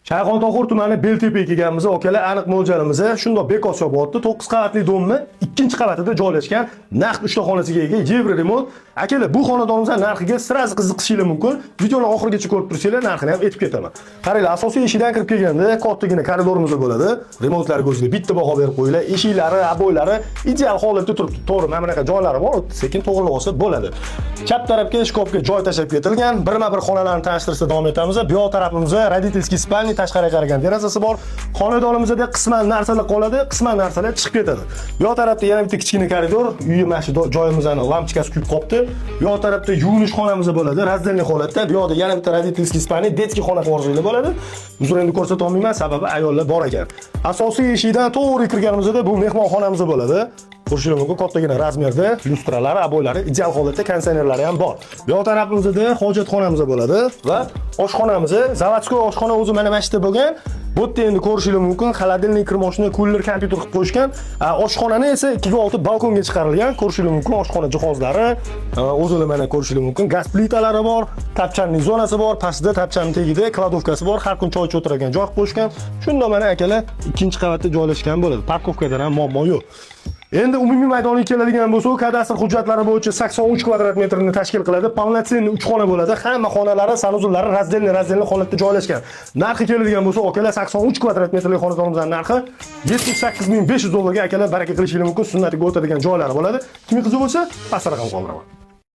Shayxontohur tumani Beltepaga kelganmiz. Okalar aniq mo'ljalimiz shundoq Bekosobodda 9 qavatli domni 2-qavatida joylashgan naqd 3 ta xonasiga ega Yevro remont. Akalar, bu xonadonimiz narxiga sirasi qiziqishingiz mumkin. Videoni oxirigacha ko'rib tursanglar, narxini ham aytib ketaman. Qaranglar, asosiy eshikdan kirib kelganda kattagina koridorimiz bo'ladi. Remontlarga o'ziga bitta baho berib qo'yinglar. Eshiklari, aboylari ideal holatda turibdi. To'g'ri, mana bunaqa joylari bor, sekin to'g'rilab olsa bo'ladi. Chap tarafga shkofga joy tashlab ketilgan. Birma-bir xonalarni tanishtirishda davom etamiz. Bu yoq tarafimizda родительский spalni tashqariga qaragan derazasi bor. Xonadonimizda qisman narsalar qoladi, qisman narsalar chiqib ketadi. Bu yoq tarafda yana bitta kichkina koridor, uyi mana shu joyimizning lampochkasi kuyib qolibdi. Bu yoq tarafda yuvinish xonamiz bo'ladi, razdelniy holatda. Bu yoqda yana bitta родительский spalni, детский xona qo'rg'ili bo'ladi. Huzuringizni ko'rsata olmayman, sababi ayollar bor ekan. Asosiy eshikdan to'g'ri kirganimizda bu mehmonxonamiz bo'ladi. Ko'rishingiz mumkin, kattagina razmerda, lyustralari, aboylari ideal holatda, konditsionerlari ham bor. Bu yoq tarafimizda hojatxonamiz bo'ladi va oshxonamiz, zavodskoy oshxona o'zi mana bu yerda bo'lgan. Bu yerda endi ko'rishingiz mumkin, холодильник kirmoshni, cooler, kompyuter qilib qo'yishgan. Oshxonani esa 2x6 balkonga chiqarilgan. Ko'rishingiz mumkin, oshxona jihozlari, o'zini mana ko'rishingiz mumkin, gaz plitalari bor, tapchanning zonasi bor, pastida tapchaning tagida kladovkasi bor, har kun choy o'tiradigan joy qilib qo'yishgan. Shunda mana akalar 2-qavatda joylashgan bo'ladi. Parkovkadan ham muammo yo'q. Endi umumiy maydonga keladigan bo'lsak, kadastr hujjatlari bo'yicha 83 kvadrat metrni tashkil qiladi. Polnoценный 3 xona bo'ladi. Hamma xonalari, sanuzullari razdelniy holatda joylashgan. Narxi keladigan bo'lsa, akalar 83 kvadrat metrli xonadonimizning narxi 78500 dollarga akalar baraka qilishingiz mumkin. Sunnatiga o'tadigan joylari bo'ladi. Kimga qiziq bo'lsa, past raqam qoldiraman.